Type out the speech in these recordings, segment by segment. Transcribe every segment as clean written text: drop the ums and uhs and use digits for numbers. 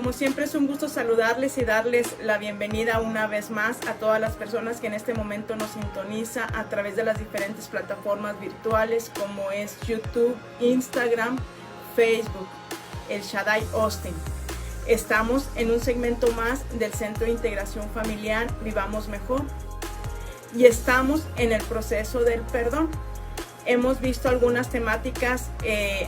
Como siempre es un gusto saludarles y darles la bienvenida una vez más a todas las personas que en este momento nos sintoniza a través de las diferentes plataformas virtuales como es YouTube, Instagram, Facebook, El Shaddai Austin. Estamos en un segmento más del Centro de Integración Familiar Vivamos Mejor y estamos en el proceso del perdón. Hemos visto algunas temáticas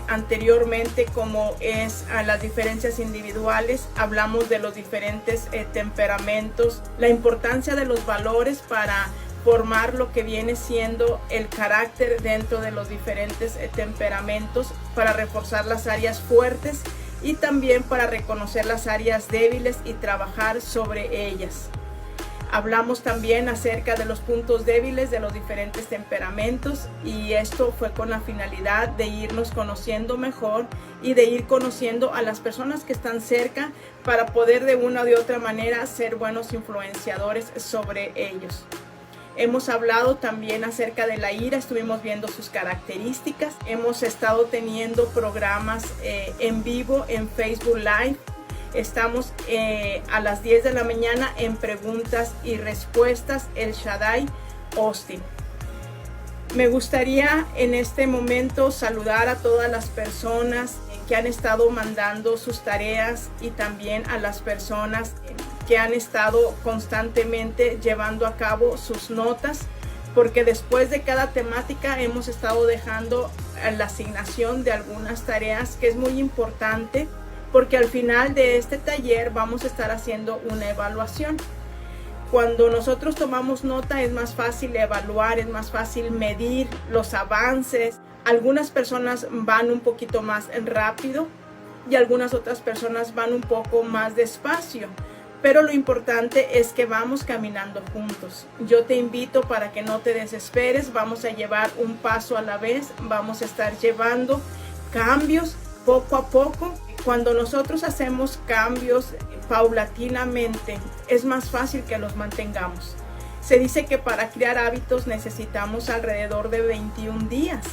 anteriormente, como es las diferencias individuales. Hablamos de los diferentes temperamentos, la importancia de los valores para formar lo que viene siendo el carácter dentro de los diferentes temperamentos, para reforzar las áreas fuertes y también para reconocer las áreas débiles y trabajar sobre ellas. Hablamos también acerca de los puntos débiles de los diferentes temperamentos y esto fue con la finalidad de irnos conociendo mejor y de ir conociendo a las personas que están cerca para poder de una o de otra manera ser buenos influenciadores sobre ellos. Hemos hablado también acerca de la ira, estuvimos viendo sus características. Hemos estado teniendo programas en vivo en Facebook Live. Estamos a las 10 de la mañana en preguntas y respuestas, El Shaddai Austin. Me gustaría en este momento saludar a todas las personas que han estado mandando sus tareas y también a las personas que han estado constantemente llevando a cabo sus notas, porque después de cada temática hemos estado dejando la asignación de algunas tareas que es muy importante, porque al final de este taller vamos a estar haciendo una evaluación. Cuando nosotros tomamos nota es más fácil evaluar, es más fácil medir los avances. Algunas personas van un poquito más rápido y algunas otras personas van un poco más despacio. Pero lo importante es que vamos caminando juntos. Yo te invito para que no te desesperes, vamos a llevar un paso a la vez, vamos a estar llevando cambios poco a poco. Cuando nosotros hacemos cambios paulatinamente, es más fácil que los mantengamos. Se dice que para crear hábitos necesitamos alrededor de 21 días,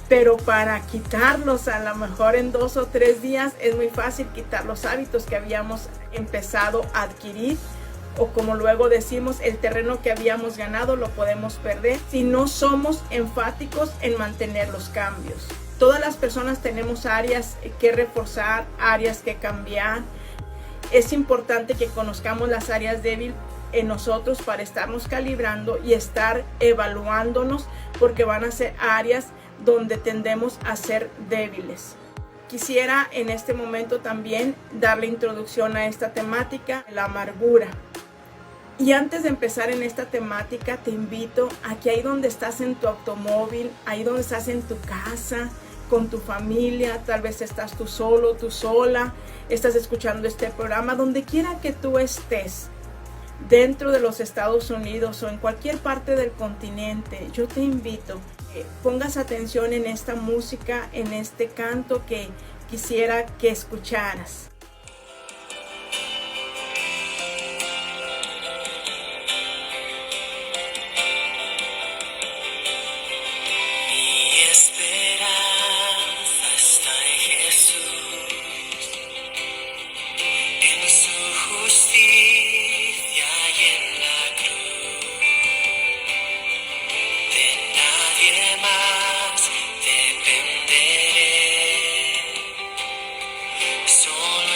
pero para quitarlos a lo mejor en 2 o 3 días es muy fácil quitar los hábitos que habíamos empezado a adquirir, o como luego decimos, el terreno que habíamos ganado lo podemos perder si no somos enfáticos en mantener los cambios. Todas las personas tenemos áreas que reforzar, áreas que cambiar. Es importante que conozcamos las áreas débiles en nosotros para estarnos calibrando y estar evaluándonos, porque van a ser áreas donde tendemos a ser débiles. Quisiera en este momento también darle introducción a esta temática, la amargura. Y antes de empezar en esta temática, te invito a que ahí donde estás en tu automóvil, ahí donde estás en tu casa, con tu familia, tal vez estás tú solo, tú sola, estás escuchando este programa, donde quiera que tú estés, dentro de los Estados Unidos o en cualquier parte del continente, yo te invito a que pongas atención en esta música, en este canto que quisiera que escucharas. Solo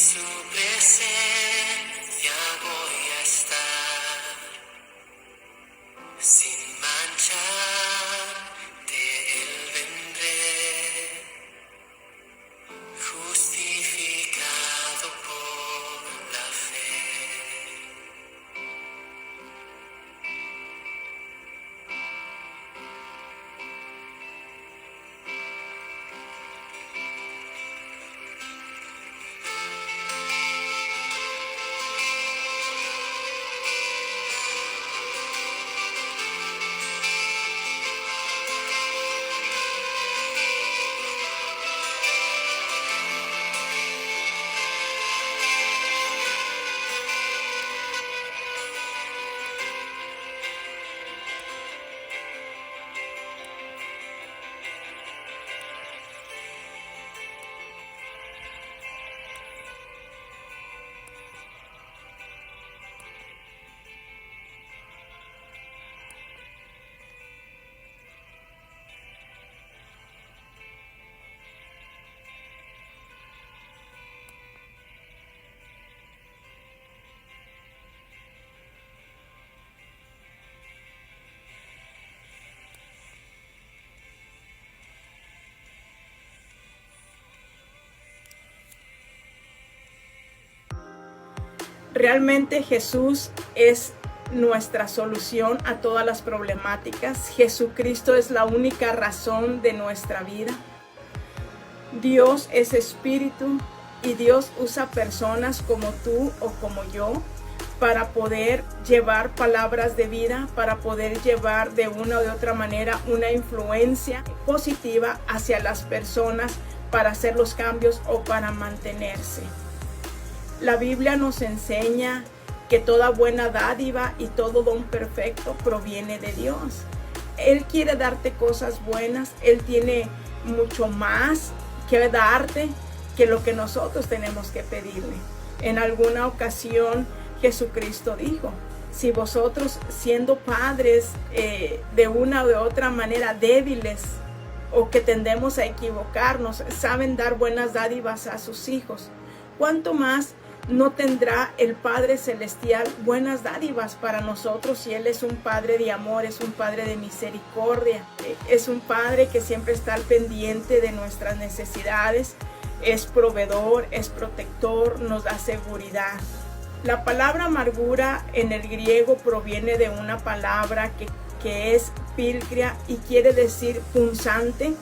su presencia voy a estar, sin manchar de él vendré, justificado por la fe. Realmente Jesús es nuestra solución a todas las problemáticas. Jesucristo es la única razón de nuestra vida. Dios es espíritu y Dios usa personas como tú o como yo para poder llevar palabras de vida, para poder llevar de una o de otra manera una influencia positiva hacia las personas para hacer los cambios o para mantenerse. La Biblia nos enseña que toda buena dádiva y todo don perfecto proviene de Dios. Él quiere darte cosas buenas, Él tiene mucho más que darte que lo que nosotros tenemos que pedirle. En alguna ocasión Jesucristo dijo, si vosotros siendo padres de una u de otra manera débiles o que tendemos a equivocarnos, saben dar buenas dádivas a sus hijos, ¿cuánto más no tendrá el Padre Celestial buenas dádivas para nosotros si Él es un Padre de amor, es un Padre de misericordia, es un Padre que siempre está al pendiente de nuestras necesidades, es proveedor, es protector, nos da seguridad? La palabra amargura en el griego proviene de una palabra que es pilcria y quiere decir punzante,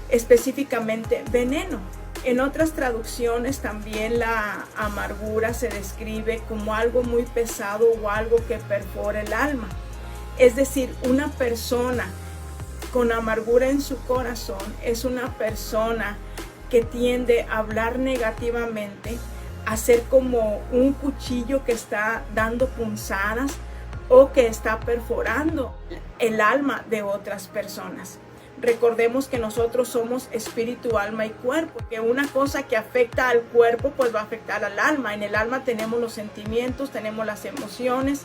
específicamente veneno. En otras traducciones también la amargura se describe como algo muy pesado o algo que perfora el alma. Es decir, una persona con amargura en su corazón es una persona que tiende a hablar negativamente, a ser como un cuchillo que está dando punzadas o que está perforando el alma de otras personas. Recordemos que nosotros somos espíritu, alma y cuerpo, que una cosa que afecta al cuerpo pues va a afectar al alma. En el alma tenemos los sentimientos, tenemos las emociones,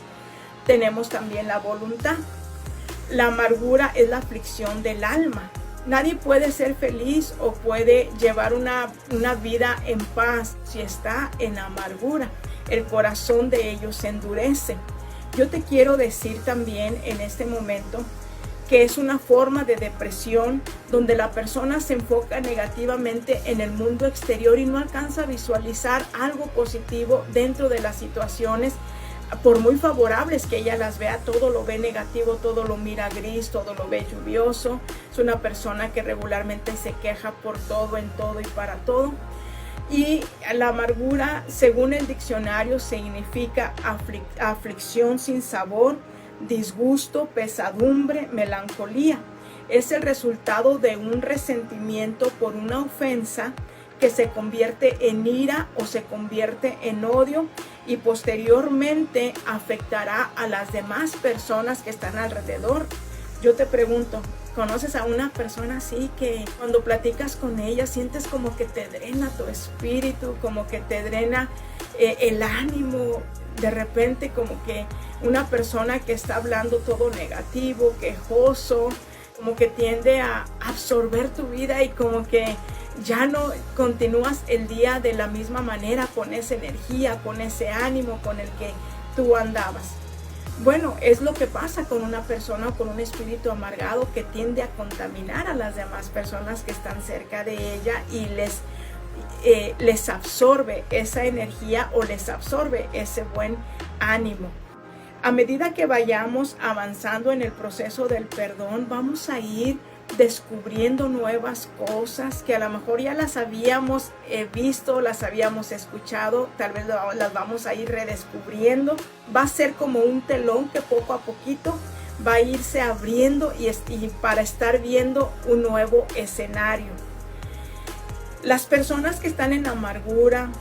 tenemos también la voluntad. La amargura es la aflicción del alma. Nadie puede ser feliz o puede llevar una vida en paz si está en amargura. El corazón de ellos se endurece. Yo te quiero decir también en este momento que es una forma de depresión donde la persona se enfoca negativamente en el mundo exterior y no alcanza a visualizar algo positivo dentro de las situaciones, por muy favorables que ella las vea. Todo lo ve negativo, todo lo mira gris, todo lo ve lluvioso. Es una persona que regularmente se queja por todo, en todo y para todo. Y la amargura, según el diccionario, significa aflicción sin sabor, disgusto, pesadumbre, melancolía. Es el resultado de un resentimiento por una ofensa que se convierte en ira o se convierte en odio y posteriormente afectará a las demás personas que están alrededor. Yo te pregunto, ¿conoces a una persona así que cuando platicas con ella sientes como que te drena tu espíritu, como que te drena el ánimo? De repente como que una persona que está hablando todo negativo, quejoso, como que tiende a absorber tu vida y como que ya no continúas el día de la misma manera, con esa energía, con ese ánimo con el que tú andabas. Bueno, es lo que pasa con una persona o con un espíritu amargado, que tiende a contaminar a las demás personas que están cerca de ella y les absorbe esa energía o les absorbe ese buen ánimo. A medida que vayamos avanzando en el proceso del perdón, vamos a ir descubriendo nuevas cosas que a lo mejor ya las habíamos visto, las habíamos escuchado, tal vez las vamos a ir redescubriendo. Va a ser como un telón que poco a poquito va a irse abriendo y para estar viendo un nuevo escenario. Las personas que están en amargura,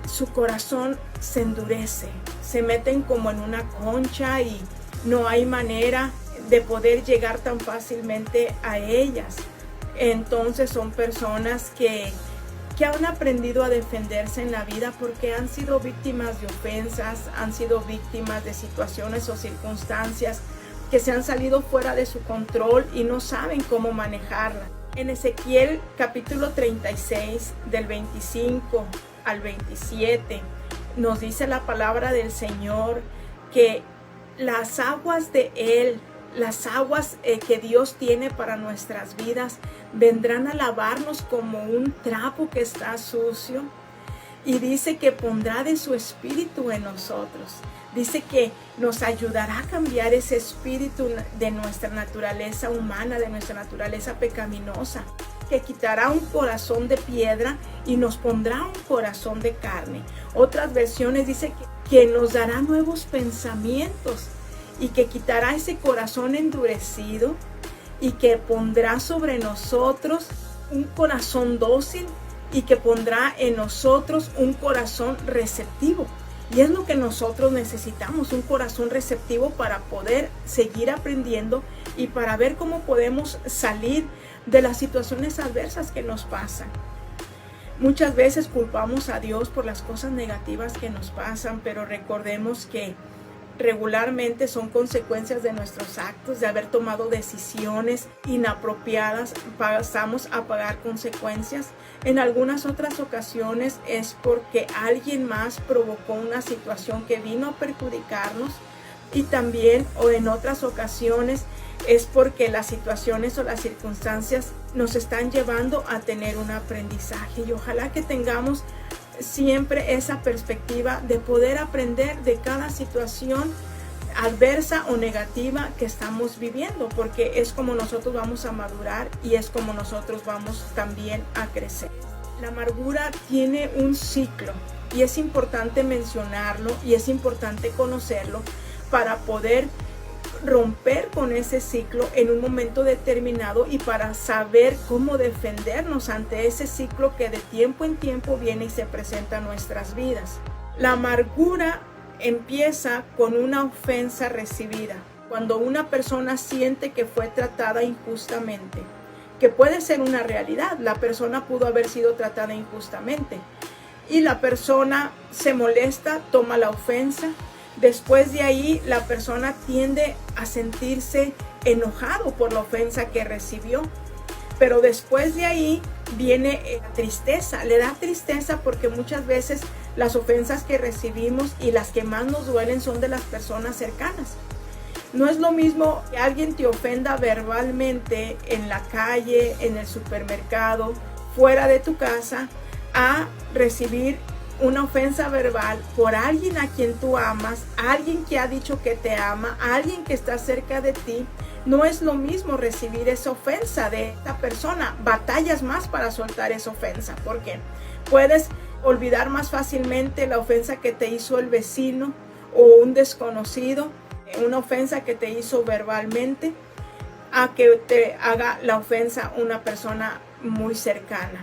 su corazón se endurece, se meten como en una concha y no hay manera de poder llegar tan fácilmente a ellas. Entonces son personas que han aprendido a defenderse en la vida porque han sido víctimas de ofensas, han sido víctimas de situaciones o circunstancias que se han salido fuera de su control y no saben cómo manejarla. En Ezequiel capítulo 36 del 25 al 27 nos dice la palabra del Señor que las aguas de Él, las aguas que Dios tiene para nuestras vidas, vendrán a lavarnos como un trapo que está sucio. Y dice que pondrá de su espíritu en nosotros. Dice que nos ayudará a cambiar ese espíritu de nuestra naturaleza humana, de nuestra naturaleza pecaminosa. Que quitará un corazón de piedra y nos pondrá un corazón de carne. Otras versiones dice que nos dará nuevos pensamientos y que quitará ese corazón endurecido y que pondrá sobre nosotros un corazón dócil y que pondrá en nosotros un corazón receptivo. Y es lo que nosotros necesitamos, un corazón receptivo para poder seguir aprendiendo y para ver cómo podemos salir de las situaciones adversas que nos pasan. Muchas veces culpamos a Dios por las cosas negativas que nos pasan, pero recordemos que regularmente son consecuencias de nuestros actos, de haber tomado decisiones inapropiadas, pasamos a pagar consecuencias. En algunas otras ocasiones es porque alguien más provocó una situación que vino a perjudicarnos, y también o en otras ocasiones es porque las situaciones o las circunstancias nos están llevando a tener un aprendizaje, y ojalá que tengamos siempre esa perspectiva de poder aprender de cada situación adversa o negativa que estamos viviendo, porque es como nosotros vamos a madurar y es como nosotros vamos también a crecer. La amargura tiene un ciclo y es importante mencionarlo y es importante conocerlo para poder romper con ese ciclo en un momento determinado y para saber cómo defendernos ante ese ciclo que de tiempo en tiempo viene y se presenta en nuestras vidas. La amargura empieza con una ofensa recibida, cuando una persona siente que fue tratada injustamente, que puede ser una realidad. La persona pudo haber sido tratada injustamente y la persona se molesta, toma la ofensa. Después de ahí, la persona tiende a sentirse enojado por la ofensa que recibió. Pero después de ahí viene tristeza. Le da tristeza porque muchas veces las ofensas que recibimos y las que más nos duelen son de las personas cercanas. No es lo mismo que alguien te ofenda verbalmente en la calle, en el supermercado, fuera de tu casa, a recibir una ofensa verbal por alguien a quien tú amas, alguien que ha dicho que te ama, alguien que está cerca de ti. No es lo mismo recibir esa ofensa de esta persona. Batallas más para soltar esa ofensa, porque puedes olvidar más fácilmente la ofensa que te hizo el vecino o un desconocido, una ofensa que te hizo verbalmente, a que te haga la ofensa una persona muy cercana.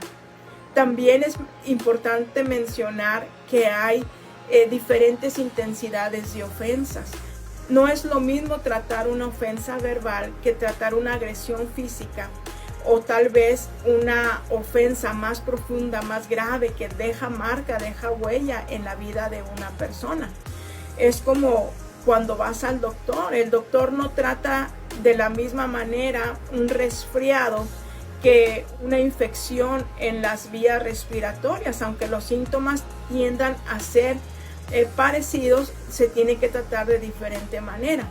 También es importante mencionar que hay diferentes intensidades de ofensas. No es lo mismo tratar una ofensa verbal que tratar una agresión física o tal vez una ofensa más profunda, más grave, que deja marca, deja huella en la vida de una persona. Es como cuando vas al doctor. El doctor no trata de la misma manera un resfriado que una infección en las vías respiratorias. Aunque los síntomas tiendan a ser parecidos, se tiene que tratar de diferente manera.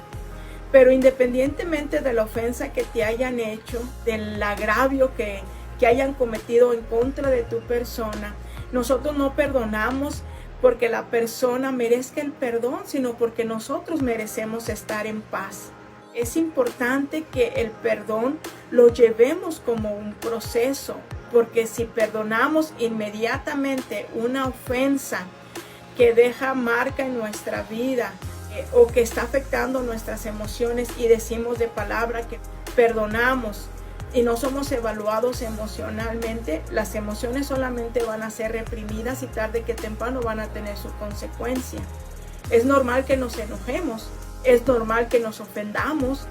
Pero independientemente de la ofensa que te hayan hecho, del agravio que hayan cometido en contra de tu persona, nosotros no perdonamos porque la persona merezca el perdón, sino porque nosotros merecemos estar en paz. Es importante que el perdón lo llevemos como un proceso, porque si perdonamos inmediatamente una ofensa que deja marca en nuestra vida o que está afectando nuestras emociones y decimos de palabra que perdonamos y no somos evaluados emocionalmente, las emociones solamente van a ser reprimidas y tarde que temprano van a tener su consecuencia. Es normal que nos enojemos, es normal que nos ofendamos,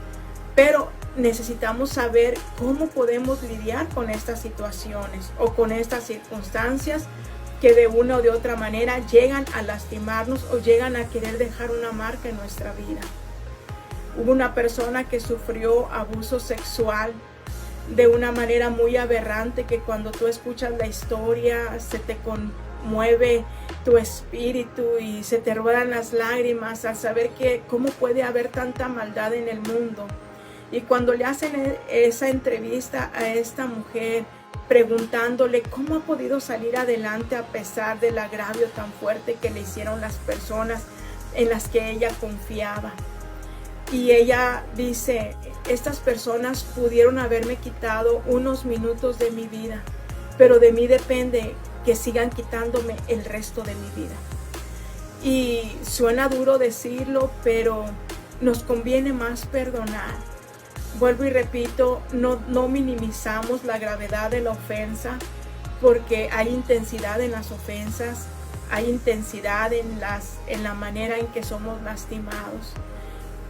pero necesitamos saber cómo podemos lidiar con estas situaciones o con estas circunstancias que de una o de otra manera llegan a lastimarnos o llegan a querer dejar una marca en nuestra vida. Hubo una persona que sufrió abuso sexual de una manera muy aberrante, que cuando tú escuchas la historia se te conmueve tu espíritu y se te ruedan las lágrimas al saber que cómo puede haber tanta maldad en el mundo. Y cuando le hacen esa entrevista a esta mujer preguntándole cómo ha podido salir adelante a pesar del agravio tan fuerte que le hicieron las personas en las que ella confiaba, y ella dice: estas personas pudieron haberme quitado unos minutos de mi vida, pero de mí depende que sigan quitándome el resto de mi vida. Y suena duro decirlo, pero nos conviene más perdonar. Vuelvo y repito, no minimizamos la gravedad de la ofensa, porque hay intensidad en las ofensas, hay intensidad en la manera en que somos lastimados.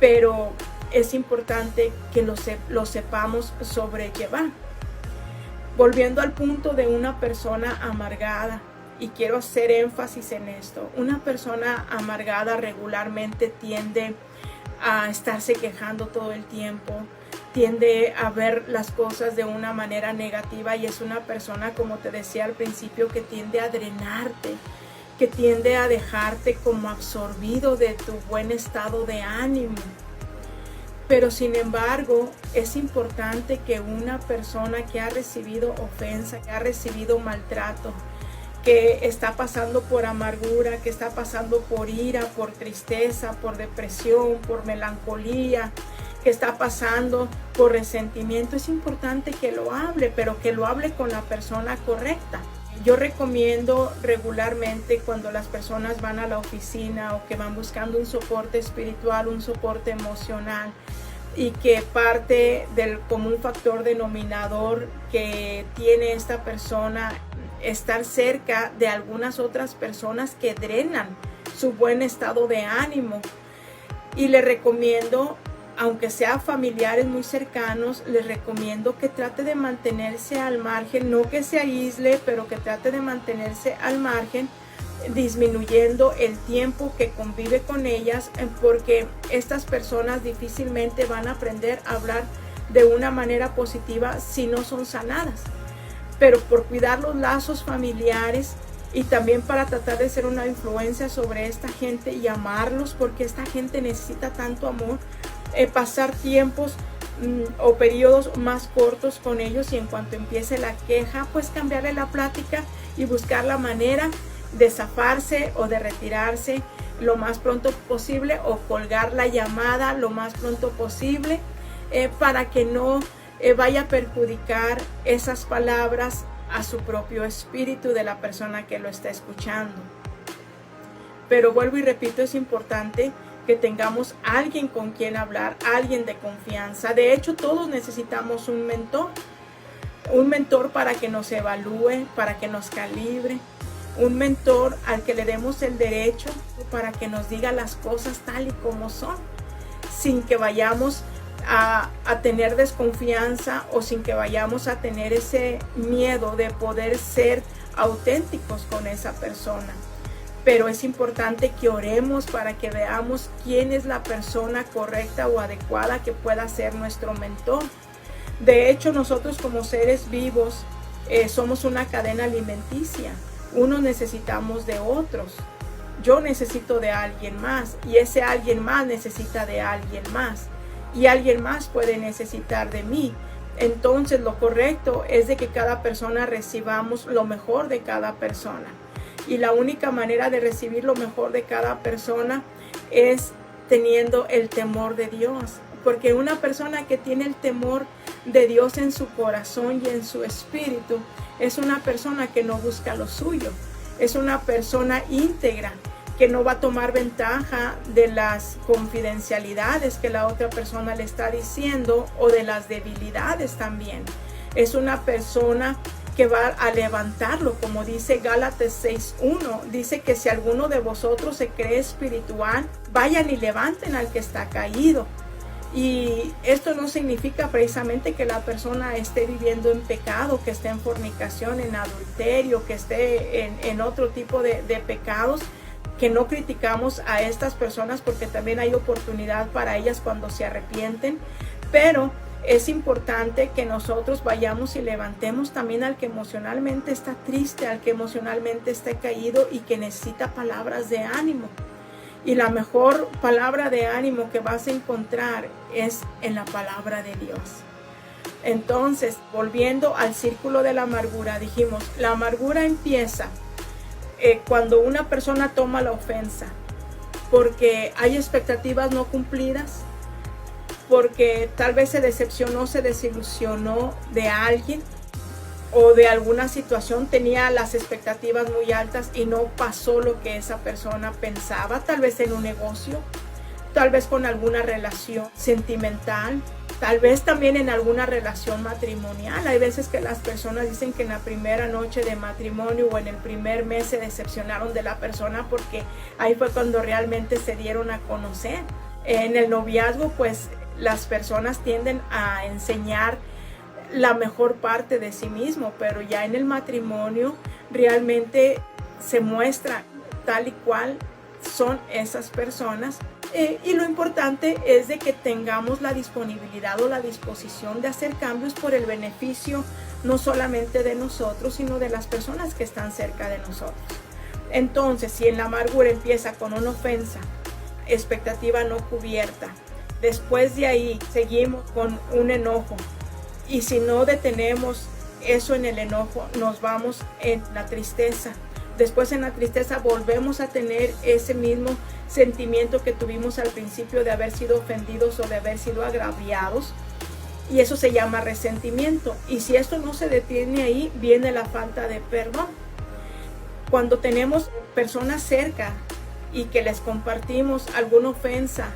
Pero es importante que lo sepamos sobrellevar. Volviendo al punto de una persona amargada, y quiero hacer énfasis en esto, una persona amargada regularmente tiende a estarse quejando todo el tiempo, tiende a ver las cosas de una manera negativa, y es una persona, como te decía al principio, que tiende a drenarte, que tiende a dejarte como absorbido de tu buen estado de ánimo. Pero sin embargo, es importante que una persona que ha recibido ofensa, que ha recibido maltrato, que está pasando por amargura, que está pasando por ira, por tristeza, por depresión, por melancolía, que está pasando por resentimiento, es importante que lo hable, pero que lo hable con la persona correcta. Yo recomiendo regularmente, cuando las personas van a la oficina o que van buscando un soporte espiritual, un soporte emocional, y que parte del común factor denominador que tiene esta persona, estar cerca de algunas otras personas que drenan su buen estado de ánimo. Y le recomiendo, aunque sea familiares muy cercanos, les recomiendo que trate de mantenerse al margen, no que se aísle, pero que trate de mantenerse al margen, disminuyendo el tiempo que convive con ellas, porque estas personas difícilmente van a aprender a hablar de una manera positiva si no son sanadas. Pero por cuidar los lazos familiares y también para tratar de ser una influencia sobre esta gente y amarlos, porque esta gente necesita tanto amor, pasar tiempos o periodos más cortos con ellos, y en cuanto empiece la queja, pues cambiarle la plática y buscar la manera de zafarse o de retirarse lo más pronto posible, o colgar la llamada lo más pronto posible, para que no vaya a perjudicar esas palabras a su propio espíritu de la persona que lo está escuchando. Pero vuelvo y repito, es importante que tengamos alguien con quien hablar, alguien de confianza. De hecho, todos necesitamos un mentor para que nos evalúe, para que nos calibre, un mentor al que le demos el derecho para que nos diga las cosas tal y como son, sin que vayamos a tener desconfianza o sin que vayamos a tener ese miedo de poder ser auténticos con esa persona. Pero es importante que oremos para que veamos quién es la persona correcta o adecuada que pueda ser nuestro mentor. De hecho, nosotros como seres vivos somos una cadena alimenticia. Unos necesitamos de otros. Yo necesito de alguien más y ese alguien más necesita de alguien más y alguien más puede necesitar de mí. Entonces lo correcto es de que cada persona recibamos lo mejor de cada persona. Y la única manera de recibir lo mejor de cada persona es teniendo el temor de Dios. Porque una persona que tiene el temor de Dios en su corazón y en su espíritu es una persona que no busca lo suyo. Es una persona íntegra que no va a tomar ventaja de las confidencialidades que la otra persona le está diciendo o de las debilidades también. Es una persona que va a levantarlo, como dice Gálatas 6:1, dice que si alguno de vosotros se cree espiritual, vayan y levanten al que está caído. Y esto no significa precisamente que la persona esté viviendo en pecado, que esté en fornicación, en adulterio, que esté en otro tipo de pecados, que no criticamos a estas personas porque también hay oportunidad para ellas cuando se arrepienten, pero es importante que nosotros vayamos y levantemos también al que emocionalmente está triste, al que emocionalmente está caído y que necesita palabras de ánimo. Y la mejor palabra de ánimo que vas a encontrar es en la palabra de Dios. Entonces, volviendo al círculo de la amargura, dijimos, la amargura empieza cuando una persona toma la ofensa, porque hay expectativas no cumplidas, porque tal vez se decepcionó, se desilusionó de alguien o de alguna situación, tenía las expectativas muy altas y no pasó lo que esa persona pensaba, tal vez en un negocio, tal vez con alguna relación sentimental, tal vez también en alguna relación matrimonial. Hay veces que las personas dicen que en la primera noche de matrimonio o en el primer mes se decepcionaron de la persona porque ahí fue cuando realmente se dieron a conocer. En el noviazgo, pues las personas tienden a enseñar la mejor parte de sí mismo, pero ya en el matrimonio realmente se muestra tal y cual son esas personas. Y lo importante es de que tengamos la disponibilidad o la disposición de hacer cambios por el beneficio no solamente de nosotros, sino de las personas que están cerca de nosotros. Entonces, si en la amargura empieza con una ofensa, expectativa no cubierta, después de ahí seguimos con un enojo, y si no detenemos eso en el enojo, nos vamos en la tristeza. Después en la tristeza volvemos a tener ese mismo sentimiento que tuvimos al principio de haber sido ofendidos o de haber sido agraviados. Y eso se llama resentimiento. Y si esto no se detiene ahí, viene la falta de perdón. Cuando tenemos personas cerca y que les compartimos alguna ofensa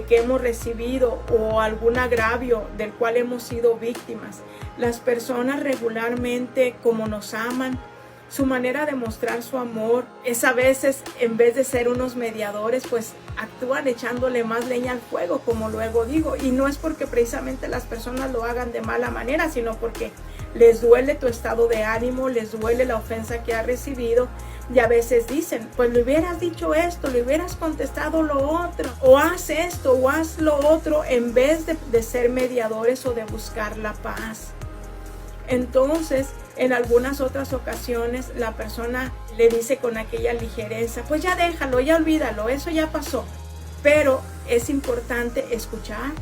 que hemos recibido o algún agravio del cual hemos sido víctimas, las personas regularmente, como nos aman, su manera de mostrar su amor es a veces, en vez de ser unos mediadores, pues actúan echándole más leña al fuego, como luego digo. Y no es porque precisamente las personas lo hagan de mala manera, sino porque les duele tu estado de ánimo, les duele la ofensa que has recibido. Y a veces dicen, pues le hubieras dicho esto, le hubieras contestado lo otro, o haz esto, o haz lo otro, en vez de ser mediadores o de buscar la paz. Entonces, en algunas otras ocasiones, la persona le dice con aquella ligereza, pues ya déjalo, ya olvídalo, eso ya pasó. Pero es importante escuchar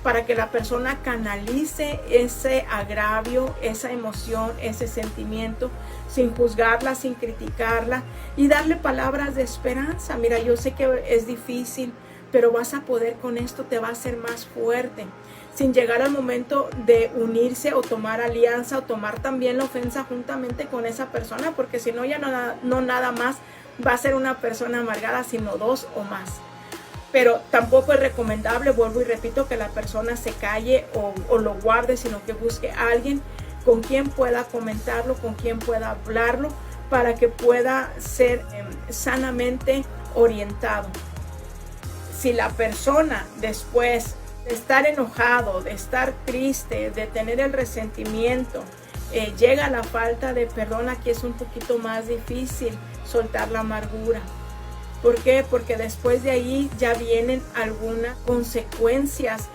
para que la persona canalice ese agravio, esa emoción, ese sentimiento, sin juzgarla, sin criticarla y darle palabras de esperanza. Mira, yo sé que es difícil, pero vas a poder con esto, te va a hacer más fuerte. Sin llegar al momento de unirse o tomar alianza o tomar también la ofensa juntamente con esa persona, porque si no, ya no nada más va a ser una persona amargada, sino dos o más. Pero tampoco es recomendable, vuelvo y repito, que la persona se calle o lo guarde, sino que busque a alguien con quien pueda comentarlo, con quien pueda hablarlo, para que pueda ser sanamente orientado. Si la persona después de estar enojado, de estar triste, de tener el resentimiento, llega a la falta de perdón, aquí es un poquito más difícil soltar la amargura. ¿Por qué? Porque después de ahí ya vienen algunas consecuencias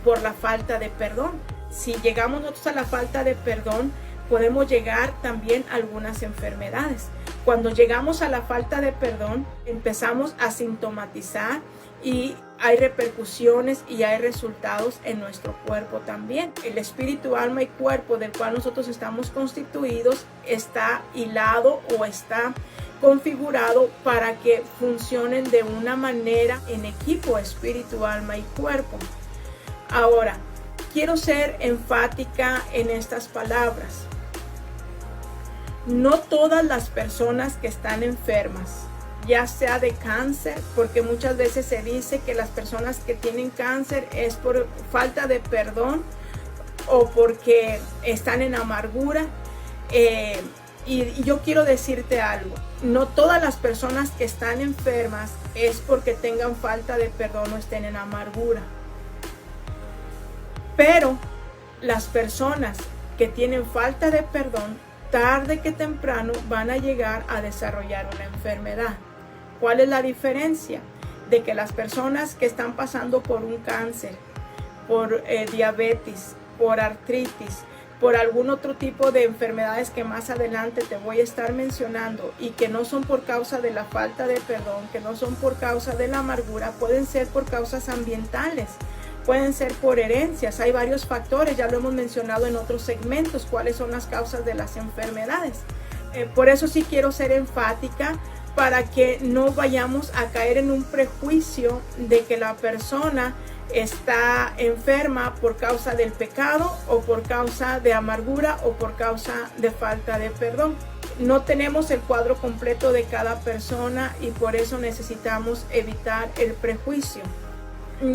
por la falta de perdón. Si llegamos nosotros a la falta de perdón, podemos llegar también a algunas enfermedades. Cuando llegamos a la falta de perdón, empezamos a sintomatizar y hay repercusiones y hay resultados en nuestro cuerpo también. El espíritu, alma y cuerpo del cual nosotros estamos constituidos está hilado o está configurado para que funcionen de una manera en equipo, espíritu, alma y cuerpo. Ahora, quiero ser enfática en estas palabras. No todas las personas que están enfermas, ya sea de cáncer, porque muchas veces se dice que las personas que tienen cáncer es por falta de perdón o porque están en amargura. Y yo quiero decirte algo, no todas las personas que están enfermas es porque tengan falta de perdón o estén en amargura. Pero las personas que tienen falta de perdón, tarde que temprano van a llegar a desarrollar una enfermedad. ¿Cuál es la diferencia? De que las personas que están pasando por un cáncer, por diabetes, por artritis, por algún otro tipo de enfermedades que más adelante te voy a estar mencionando y que no son por causa de la falta de perdón, que no son por causa de la amargura, pueden ser por causas ambientales, pueden ser por herencias. Hay varios factores, ya lo hemos mencionado en otros segmentos, cuáles son las causas de las enfermedades. Por eso sí quiero ser enfática para que no vayamos a caer en un prejuicio de que la persona está enferma por causa del pecado o por causa de amargura o por causa de falta de perdón. No tenemos el cuadro completo de cada persona y por eso necesitamos evitar el prejuicio.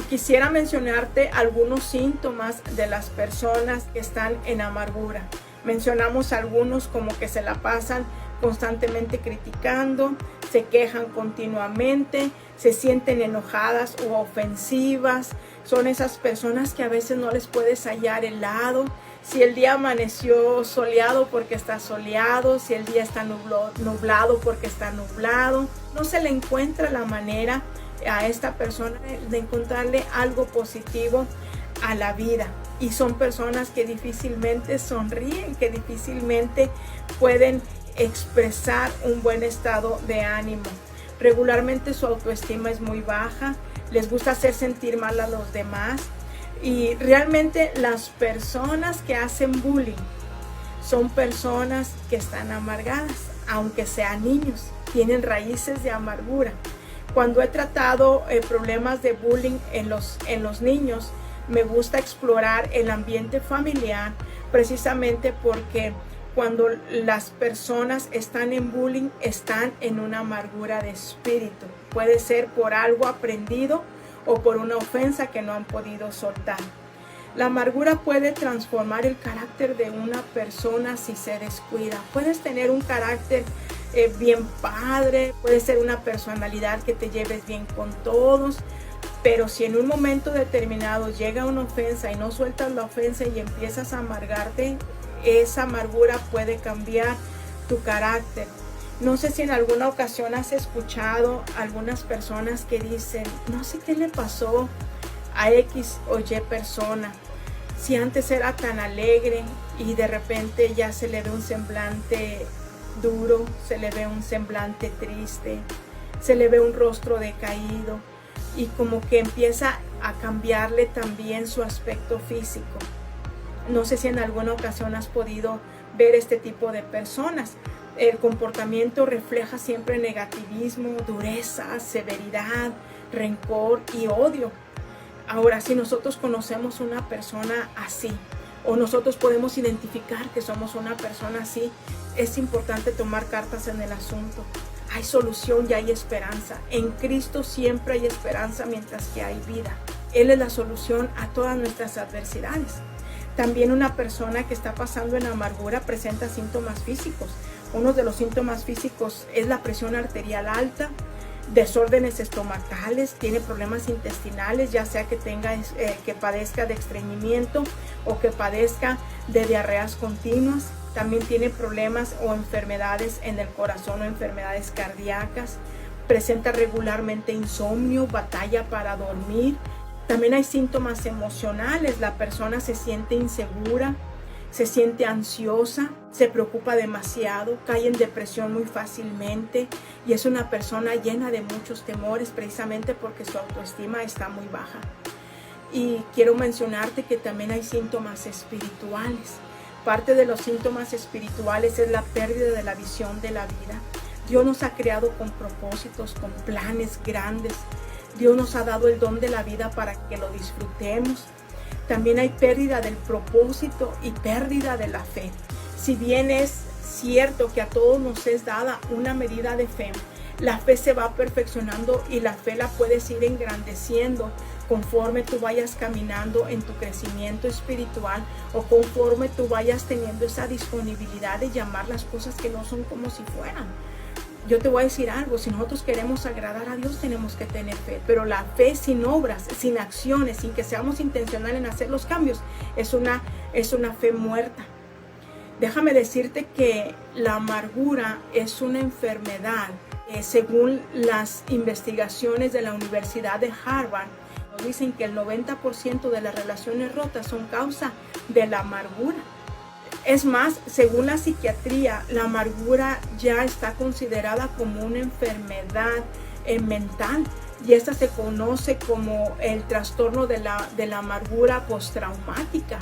Quisiera mencionarte algunos síntomas de las personas que están en amargura. Mencionamos algunos como que se la pasan constantemente criticando, se quejan continuamente, se sienten enojadas o ofensivas. Son esas personas que a veces no les puedes hallar el lado. Si el día amaneció soleado, porque está soleado. Si el día está nublado, porque está nublado. No se le encuentra la manera a esta persona de encontrarle algo positivo a la vida. Y son personas que difícilmente sonríen, que difícilmente pueden expresar un buen estado de ánimo. Regularmente su autoestima es muy baja, les gusta hacer sentir mal a los demás y realmente las personas que hacen bullying son personas que están amargadas, aunque sean niños, tienen raíces de amargura. Cuando he tratado problemas de bullying en los niños, me gusta explorar el ambiente familiar precisamente porque cuando las personas están en bullying, están en una amargura de espíritu. Puede ser por algo aprendido o por una ofensa que no han podido soltar. La amargura puede transformar el carácter de una persona si se descuida. Puedes tener un carácter bien padre, puede ser una personalidad que te lleves bien con todos, pero si en un momento determinado llega una ofensa y no sueltas la ofensa y empiezas a amargarte, esa amargura puede cambiar tu carácter. No sé si en alguna ocasión has escuchado algunas personas que dicen, no sé qué le pasó a X o Y persona. Si antes era tan alegre y de repente ya se le ve un semblante duro, se le ve un semblante triste, se le ve un rostro decaído y como que empieza a cambiarle también su aspecto físico. No sé si en alguna ocasión has podido ver este tipo de personas. El comportamiento refleja siempre negativismo, dureza, severidad, rencor y odio. Ahora, si nosotros conocemos una persona así, o nosotros podemos identificar que somos una persona así, es importante tomar cartas en el asunto. Hay solución y hay esperanza. En Cristo siempre hay esperanza mientras que hay vida. Él es la solución a todas nuestras adversidades. También una persona que está pasando en amargura presenta síntomas físicos. Uno de los síntomas físicos es la presión arterial alta, desórdenes estomacales, tiene problemas intestinales, ya sea que padezca de estreñimiento o que padezca de diarreas continuas. También tiene problemas o enfermedades en el corazón o enfermedades cardíacas. Presenta regularmente insomnio, batalla para dormir. También hay síntomas emocionales. La persona se siente insegura, se siente ansiosa, se preocupa demasiado, cae en depresión muy fácilmente y es una persona llena de muchos temores precisamente porque su autoestima está muy baja. Y quiero mencionarte que también hay síntomas espirituales. Parte de los síntomas espirituales es la pérdida de la visión de la vida. Dios nos ha creado con propósitos, con planes grandes. Dios nos ha dado el don de la vida para que lo disfrutemos. También hay pérdida del propósito y pérdida de la fe. Si bien es cierto que a todos nos es dada una medida de fe, la fe se va perfeccionando y la fe la puedes ir engrandeciendo conforme tú vayas caminando en tu crecimiento espiritual o conforme tú vayas teniendo esa disponibilidad de llamar las cosas que no son como si fueran. Yo te voy a decir algo, si nosotros queremos agradar a Dios tenemos que tener fe, pero la fe sin obras, sin acciones, sin que seamos intencionales en hacer los cambios, es una fe muerta. Déjame decirte que la amargura es una enfermedad. Según las investigaciones de la Universidad de Harvard, nos dicen que el 90% de las relaciones rotas son causa de la amargura. Es más, según la psiquiatría, la amargura ya está considerada como una enfermedad mental y esta se conoce como el trastorno de la amargura postraumática.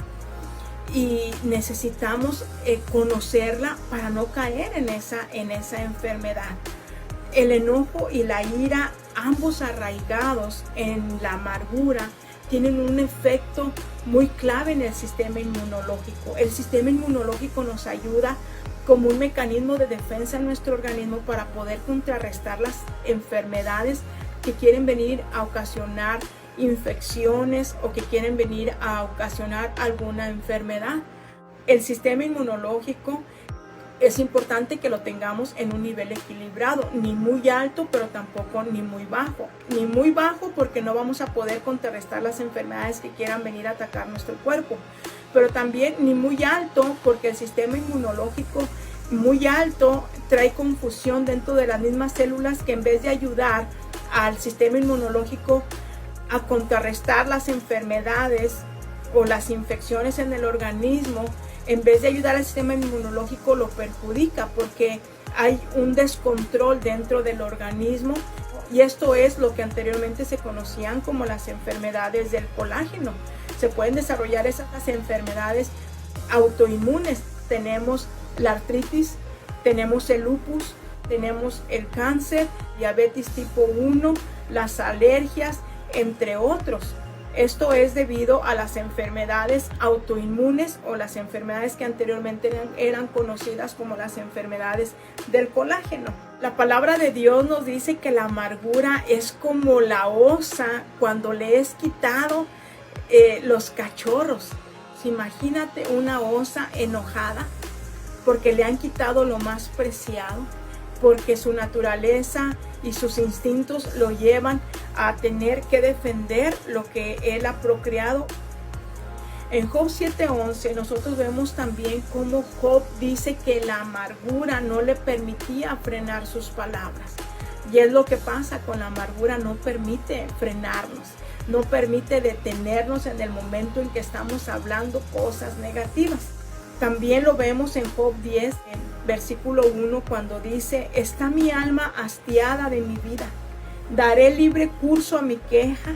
Y necesitamos conocerla para no caer en esa enfermedad. El enojo y la ira, ambos arraigados en la amargura, tienen un efecto muy clave en el sistema inmunológico. El sistema inmunológico nos ayuda como un mecanismo de defensa en nuestro organismo para poder contrarrestar las enfermedades que quieren venir a ocasionar infecciones o que quieren venir a ocasionar alguna enfermedad. El sistema inmunológico es importante que lo tengamos en un nivel equilibrado, ni muy alto, pero tampoco ni muy bajo. Ni muy bajo porque no vamos a poder contrarrestar las enfermedades que quieran venir a atacar nuestro cuerpo, pero también ni muy alto porque el sistema inmunológico muy alto trae confusión dentro de las mismas células que en vez de ayudar al sistema inmunológico a contrarrestar las enfermedades o las infecciones en el organismo, en vez de ayudar al sistema inmunológico lo perjudica porque hay un descontrol dentro del organismo y esto es lo que anteriormente se conocían como las enfermedades del colágeno. Se pueden desarrollar esas enfermedades autoinmunes. Tenemos la artritis, tenemos el lupus, tenemos el cáncer, diabetes tipo 1, las alergias, entre otros. Esto es debido a las enfermedades autoinmunes o las enfermedades que anteriormente eran conocidas como las enfermedades del colágeno. La palabra de Dios nos dice que la amargura es como la osa cuando le es quitado los cachorros. Imagínate una osa enojada porque le han quitado lo más preciado, porque su naturaleza y sus instintos lo llevan a tener que defender lo que él ha procreado. En Job 7:11 nosotros vemos también cómo Job dice que la amargura no le permitía frenar sus palabras. Y es lo que pasa con la amargura, no permite frenarnos, no permite detenernos en el momento en que estamos hablando cosas negativas. También lo vemos en Job 10, en versículo 1, cuando dice: está mi alma hastiada de mi vida, daré libre curso a mi queja,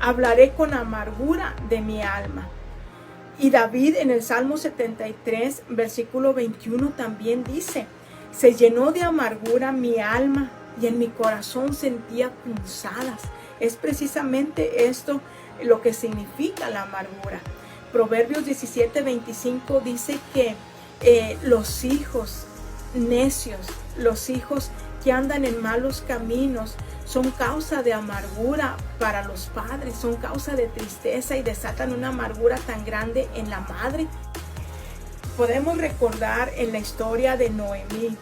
hablaré con amargura de mi alma. Y David en el Salmo 73, versículo 21 también dice: se llenó de amargura mi alma y en mi corazón sentía punzadas. Es precisamente esto lo que significa la amargura. Proverbios 17:25 dice que los hijos necios, los hijos que andan en malos caminos, son causa de amargura para los padres, son causa de tristeza y desatan una amargura tan grande en la madre. Podemos recordar en la historia de Noemí,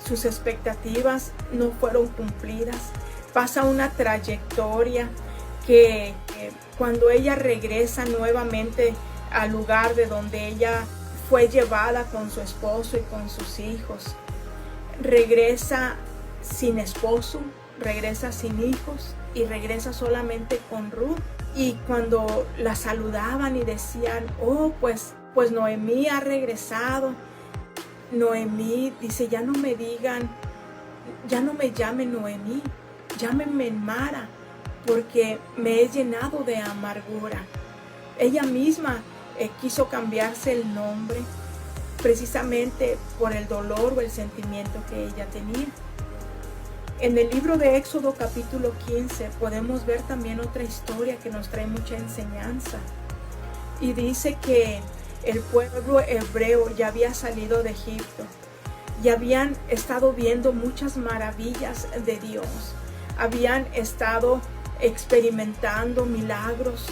sus expectativas no fueron cumplidas. Pasa una trayectoria que cuando ella regresa nuevamente al lugar de donde ella fue llevada con su esposo y con sus hijos, regresa sin esposo, regresa sin hijos y regresa solamente con Ruth. Y cuando la saludaban y decían, oh, pues Noemí ha regresado. Noemí dice, ya no me digan, ya no me llamen Noemí, llámenme Mara, porque me he llenado de amargura. Ella misma quiso cambiarse el nombre precisamente por el dolor o el sentimiento que ella tenía. En el libro de Éxodo capítulo 15 podemos ver también otra historia que nos trae mucha enseñanza. Y dice que el pueblo hebreo ya había salido de Egipto y habían estado viendo muchas maravillas de Dios. Habían estado experimentando milagros.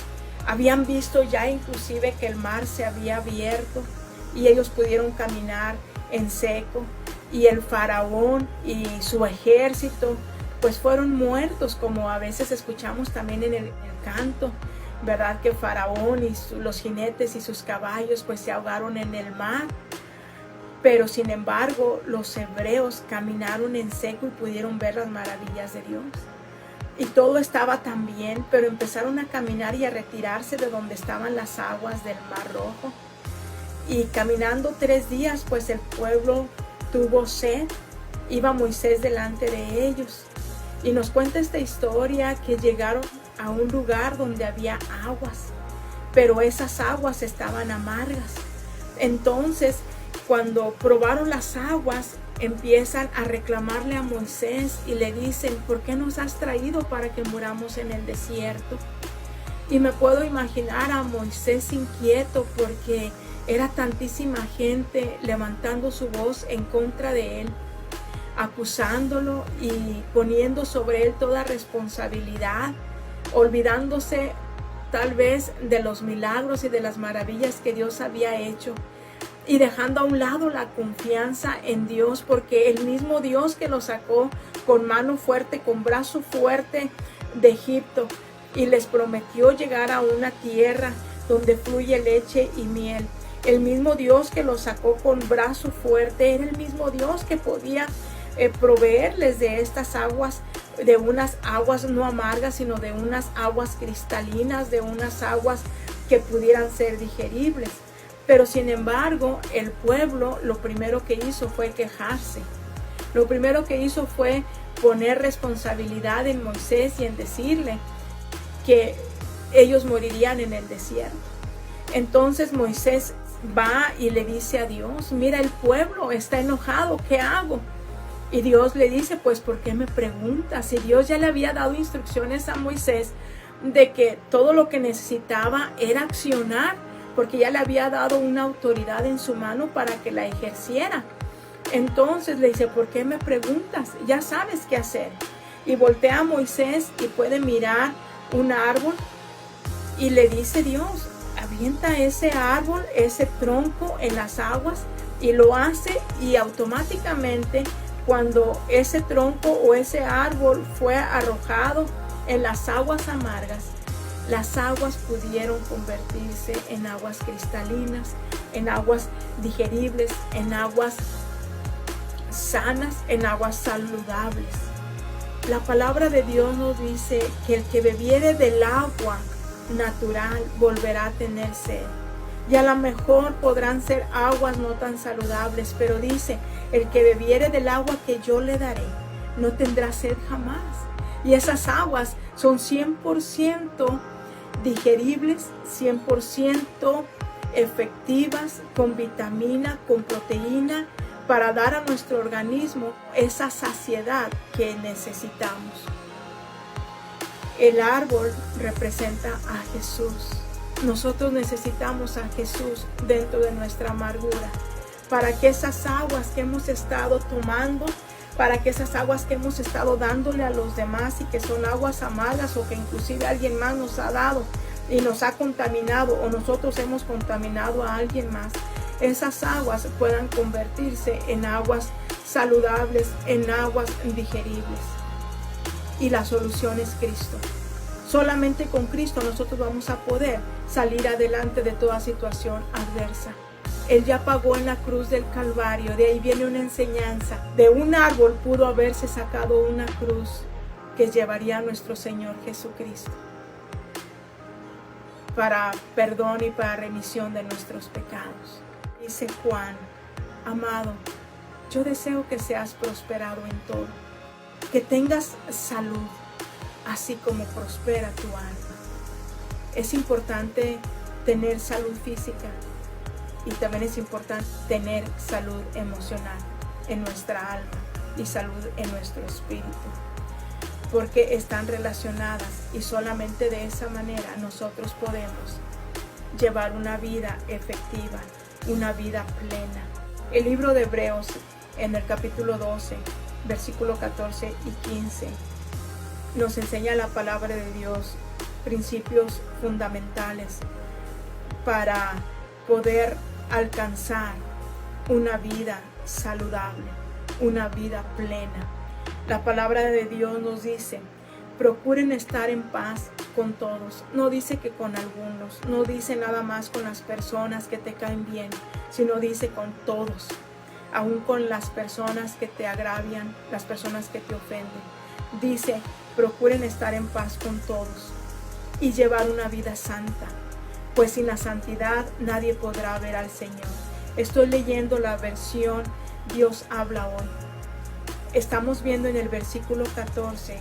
Habían visto ya inclusive que el mar se había abierto y ellos pudieron caminar en seco. Y el faraón y su ejército pues fueron muertos, como a veces escuchamos también en el canto, ¿verdad? Que faraón y los jinetes y sus caballos pues se ahogaron en el mar. Pero sin embargo los hebreos caminaron en seco y pudieron ver las maravillas de Dios. Y todo estaba tan bien, pero empezaron a caminar y a retirarse de donde estaban las aguas del Mar Rojo. Y caminando 3 días pues el pueblo tuvo sed. Iba Moisés delante de ellos y nos cuenta esta historia que llegaron a un lugar donde había aguas, pero esas aguas estaban amargas. Entonces, cuando probaron las aguas, empiezan a reclamarle a Moisés y le dicen, ¿por qué nos has traído para que muramos en el desierto? Y me puedo imaginar a Moisés inquieto porque era tantísima gente levantando su voz en contra de él, acusándolo y poniendo sobre él toda responsabilidad, olvidándose tal vez de los milagros y de las maravillas que Dios había hecho y dejando a un lado la confianza en Dios, porque el mismo Dios que los sacó con mano fuerte, con brazo fuerte de Egipto y les prometió llegar a una tierra donde fluye leche y miel. El mismo Dios que los sacó con brazo fuerte era el mismo Dios que podía proveerles de estas aguas, de unas aguas no amargas, sino de unas aguas cristalinas, de unas aguas que pudieran ser digeribles. Pero sin embargo, el pueblo lo primero que hizo fue quejarse. Lo primero que hizo fue poner responsabilidad en Moisés y en decirle que ellos morirían en el desierto. Entonces Moisés va y le dice a Dios, mira, el pueblo está enojado, ¿qué hago? Y Dios le dice, pues, ¿por qué me preguntas? Si Dios ya le había dado instrucciones a Moisés de que todo lo que necesitaba era accionar, porque ya le había dado una autoridad en su mano para que la ejerciera. Entonces le dice, ¿por qué me preguntas? Ya sabes qué hacer. Y voltea a Moisés y puede mirar un árbol y le dice Dios, avienta ese árbol, ese tronco en las aguas, y lo hace, y automáticamente cuando ese tronco o ese árbol fue arrojado en las aguas amargas, las aguas pudieron convertirse en aguas cristalinas, en aguas digeribles, en aguas sanas, en aguas saludables. La palabra de Dios nos dice que el que bebiere del agua natural volverá a tener sed. Y a lo mejor podrán ser aguas no tan saludables, pero dice, el que bebiere del agua que yo le daré, no tendrá sed jamás. Y esas aguas son 100% digeribles, 100% efectivas, con vitamina, con proteína, para dar a nuestro organismo esa saciedad que necesitamos. El árbol representa a Jesús. Nosotros necesitamos a Jesús dentro de nuestra amargura, para que esas aguas que hemos estado tomando, para que esas aguas que hemos estado dándole a los demás y que son aguas amargas, o que inclusive alguien más nos ha dado y nos ha contaminado, o nosotros hemos contaminado a alguien más, esas aguas puedan convertirse en aguas saludables, en aguas digeribles. Y la solución es Cristo. Solamente con Cristo nosotros vamos a poder salir adelante de toda situación adversa. Él ya pagó en la cruz del Calvario. De ahí viene una enseñanza. De un árbol pudo haberse sacado una cruz que llevaría a nuestro Señor Jesucristo. para perdón y para remisión de nuestros pecados. Dice Juan: amado, yo deseo que seas prosperado en todo, que tengas salud, así como prospera tu alma. Es importante tener salud física y también es importante tener salud emocional en nuestra alma y salud en nuestro espíritu, porque están relacionadas y solamente de esa manera nosotros podemos llevar una vida efectiva, una vida plena. El libro de Hebreos, en el capítulo 12, versículo 14 y 15, nos enseña la palabra de Dios principios fundamentales para poder alcanzar una vida saludable, una vida plena. La palabra de Dios nos dice: procuren estar en paz con todos. No dice que con algunos, no dice nada más con las personas que te caen bien, sino dice con todos, aún con las personas que te agravian, las personas que te ofenden. Dice: procuren estar en paz con todos y llevar una vida santa, pues sin la santidad nadie podrá ver al Señor. Estoy leyendo la versión Dios habla hoy. Estamos viendo en el versículo 14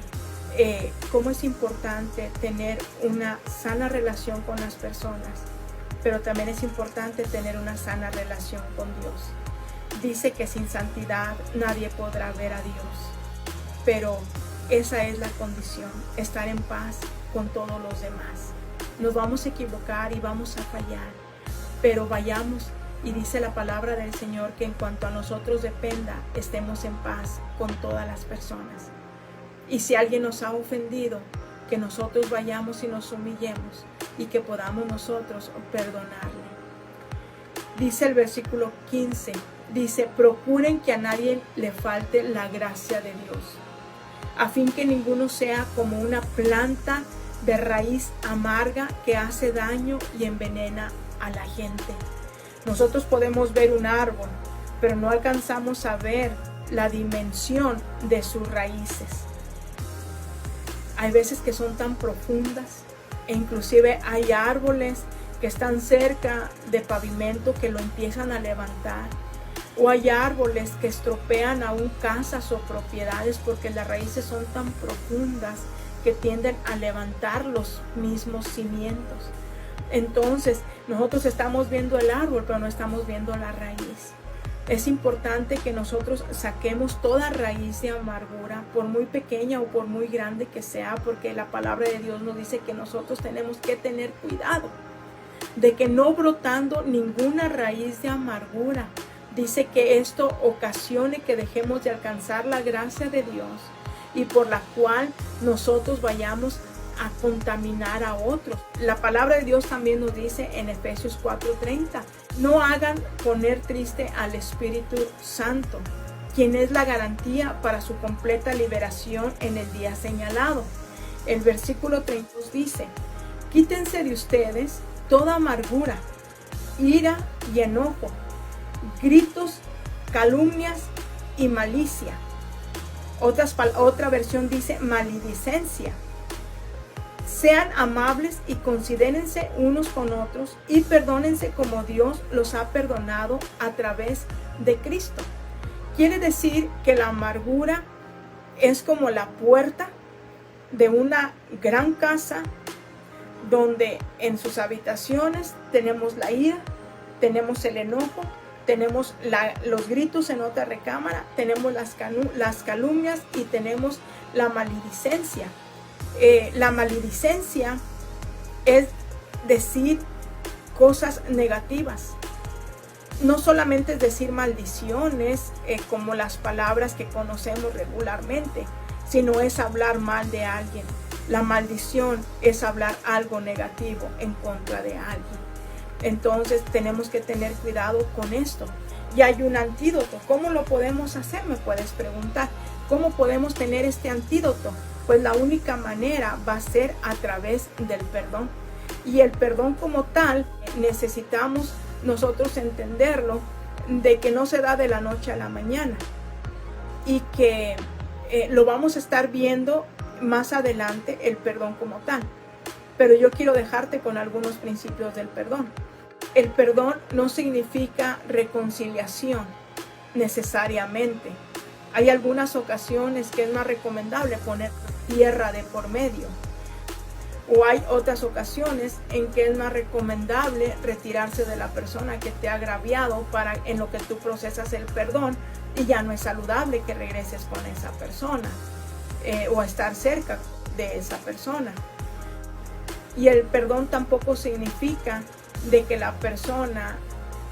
cómo es importante tener una sana relación con las personas, pero también es importante tener una sana relación con Dios. Dice que sin santidad nadie podrá ver a Dios, pero esa es la condición, estar en paz con todos los demás. Nos vamos a equivocar y vamos a fallar, pero vayamos, y dice la palabra del Señor que en cuanto a nosotros dependa, estemos en paz con todas las personas. Y si alguien nos ha ofendido, que nosotros vayamos y nos humillemos y que podamos nosotros perdonarle. Dice el versículo 15, dice: procuren que a nadie le falte la gracia de Dios, a fin que ninguno sea como una planta de raíz amarga que hace daño y envenena a la gente. Nosotros podemos ver un árbol, pero no alcanzamos a ver la dimensión de sus raíces. Hay veces que son tan profundas, e inclusive hay árboles que están cerca de pavimento que lo empiezan a levantar, o hay árboles que estropean aún casas o propiedades porque las raíces son tan profundas que tienden a levantar los mismos cimientos. Entonces nosotros estamos viendo el árbol, pero no estamos viendo la raíz. Es importante que nosotros saquemos toda raíz de amargura, por muy pequeña o por muy grande que sea, porque la palabra de Dios nos dice que nosotros tenemos que tener cuidado de que no brotando ninguna raíz de amargura. Dice que esto ocasione que dejemos de alcanzar la gracia de Dios y por la cual nosotros vayamos a contaminar a otros. La palabra de Dios también nos dice en Efesios 4:30: no hagan poner triste al Espíritu Santo, quien es la garantía para su completa liberación en el día señalado. El versículo 32 dice: quítense de ustedes toda amargura, ira y enojo, gritos, calumnias y malicia. Otra versión dice maledicencia. Sean amables y considérense unos con otros y perdónense como Dios los ha perdonado a través de Cristo. Quiere decir que la amargura es como la puerta de una gran casa donde en sus habitaciones tenemos la ira, tenemos el enojo, tenemos los gritos en otra recámara, tenemos las calumnias y tenemos la maledicencia. La maledicencia es decir cosas negativas. No solamente es decir maldiciones como las palabras que conocemos regularmente, sino es hablar mal de alguien. La maldición es hablar algo negativo en contra de alguien. Entonces tenemos que tener cuidado con esto. Y hay un antídoto. ¿Cómo lo podemos hacer? Me puedes preguntar. ¿Cómo podemos tener este antídoto? Pues la única manera va a ser a través del perdón. Y el perdón como tal, necesitamos nosotros entenderlo, de que no se da de la noche a la mañana. Y que lo vamos a estar viendo más adelante, el perdón como tal. Pero yo quiero dejarte con algunos principios del perdón. El perdón no significa reconciliación necesariamente. Hay algunas ocasiones que es más recomendable poner tierra de por medio. O hay otras ocasiones en que es más recomendable retirarse de la persona que te ha agraviado en lo que tú procesas el perdón, y ya no es saludable que regreses con esa persona o estar cerca de esa persona. Y el perdón tampoco significa de que la persona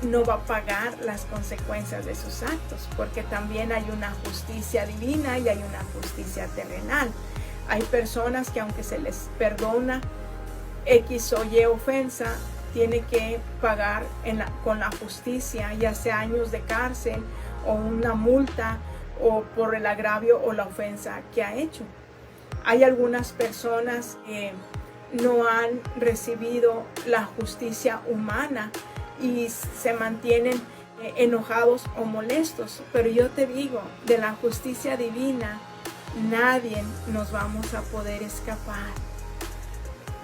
no va a pagar las consecuencias de sus actos, porque también hay una justicia divina y hay una justicia terrenal. Hay personas que aunque se les perdona X o Y ofensa, tiene que pagar con la justicia, ya sea años de cárcel o una multa o por el agravio o la ofensa que ha hecho. Hay algunas personas que no han recibido la justicia humana y se mantienen enojados o molestos, pero yo te digo, de la justicia divina nadie nos vamos a poder escapar.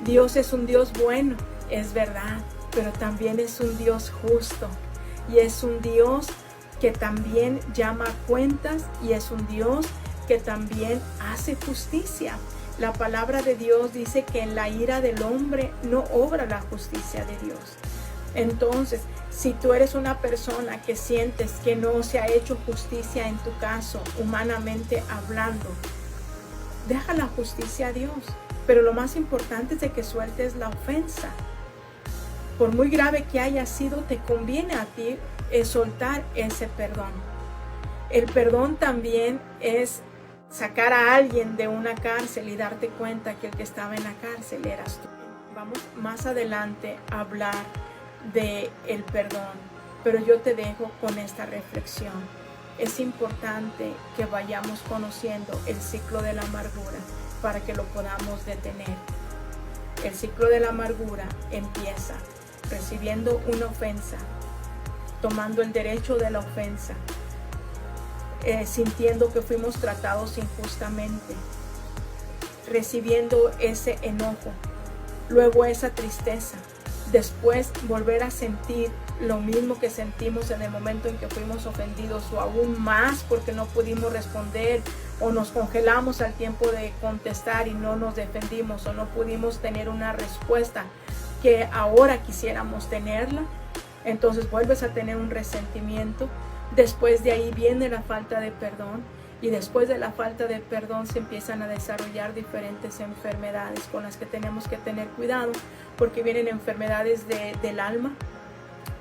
Dios es un Dios bueno, es verdad, pero también es un Dios justo y es un Dios que también llama cuentas y es un Dios que también hace justicia. La palabra de Dios dice que en la ira del hombre no obra la justicia de Dios. Entonces, si tú eres una persona que sientes que no se ha hecho justicia en tu caso, humanamente hablando, deja la justicia a Dios. Pero lo más importante es de que sueltes la ofensa. Por muy grave que haya sido, te conviene a ti soltar ese perdón. El perdón también es sacar a alguien de una cárcel y darte cuenta que el que estaba en la cárcel eras tú. Vamos más adelante a hablar del perdón, pero yo te dejo con esta reflexión. Es importante que vayamos conociendo el ciclo de la amargura para que lo podamos detener. El ciclo de la amargura empieza recibiendo una ofensa, tomando el derecho de la ofensa, sintiendo que fuimos tratados injustamente, recibiendo ese enojo, luego esa tristeza, después volver a sentir lo mismo que sentimos en el momento en que fuimos ofendidos o aún más porque no pudimos responder o nos congelamos al tiempo de contestar y no nos defendimos o no pudimos tener una respuesta que ahora quisiéramos tenerla. Entonces vuelves a tener un resentimiento. Después de ahí viene la falta de perdón y después de la falta de perdón se empiezan a desarrollar diferentes enfermedades con las que tenemos que tener cuidado, porque vienen enfermedades del alma,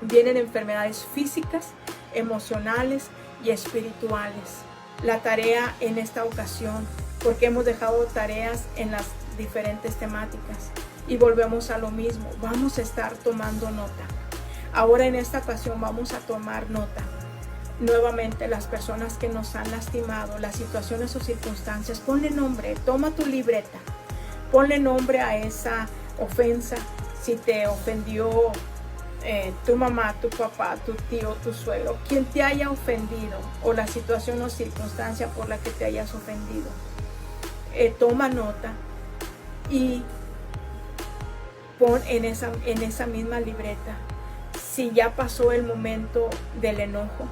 vienen enfermedades físicas, emocionales y espirituales. La tarea en esta ocasión, porque hemos dejado tareas en las diferentes temáticas y volvemos a lo mismo, vamos a estar tomando nota. Ahora en esta ocasión vamos a tomar nota. Nuevamente, las personas que nos han lastimado, las situaciones o circunstancias, ponle nombre, toma tu libreta, ponle nombre a esa ofensa. Si te ofendió tu mamá, tu papá, tu tío, tu suegro, quien te haya ofendido o la situación o circunstancia por la que te hayas ofendido, toma nota y pon en esa misma libreta si ya pasó el momento del enojo,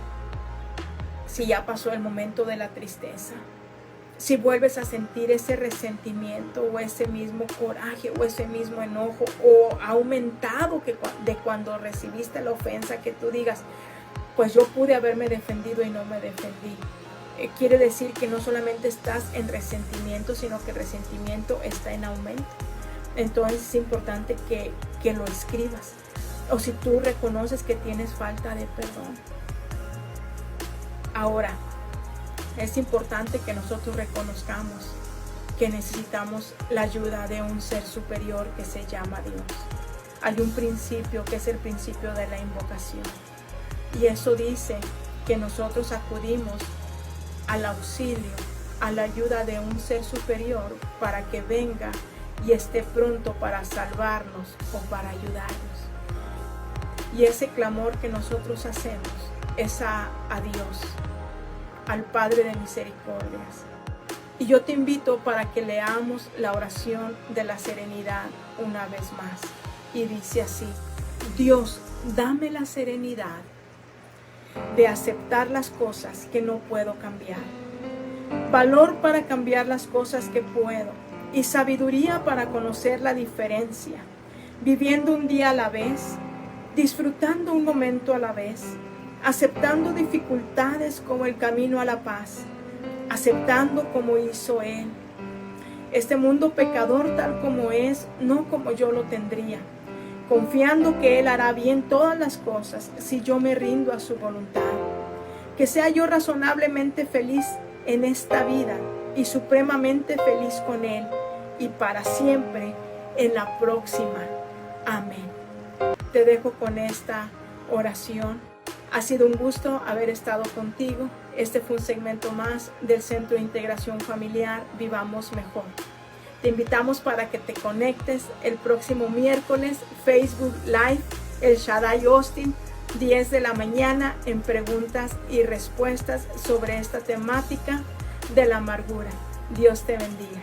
si ya pasó el momento de la tristeza, si vuelves a sentir ese resentimiento o ese mismo coraje o ese mismo enojo o ha aumentado de cuando recibiste la ofensa, que tú digas, pues yo pude haberme defendido y no me defendí. Quiere decir que no solamente estás en resentimiento, sino que el resentimiento está en aumento. Entonces es importante que lo escribas. O si tú reconoces que tienes falta de perdón. Ahora, es importante que nosotros reconozcamos que necesitamos la ayuda de un ser superior que se llama Dios. Hay un principio que es el principio de la invocación. Y eso dice que nosotros acudimos al auxilio, a la ayuda de un ser superior para que venga y esté pronto para salvarnos o para ayudarnos. Y ese clamor que nosotros hacemos es a Dios, al Padre de misericordias, Y yo te invito para que leamos la oración de la serenidad una vez más. Y dice así: Dios, dame la serenidad de aceptar las cosas que no puedo cambiar, valor para cambiar las cosas que puedo y sabiduría para conocer la diferencia, viviendo un día a la vez, disfrutando un momento a la vez, aceptando dificultades como el camino a la paz, aceptando como hizo Él. Este mundo pecador tal como es, no como yo lo tendría, confiando que Él hará bien todas las cosas si yo me rindo a su voluntad. Que sea yo razonablemente feliz en esta vida y supremamente feliz con Él y para siempre en la próxima. Amén. Te dejo con esta oración. Ha sido un gusto haber estado contigo. Este fue un segmento más del Centro de Integración Familiar Vivamos Mejor. Te invitamos para que te conectes el próximo miércoles, Facebook Live, El Shaddai Austin, 10 de la mañana, en preguntas y respuestas sobre esta temática de la amargura. Dios te bendiga.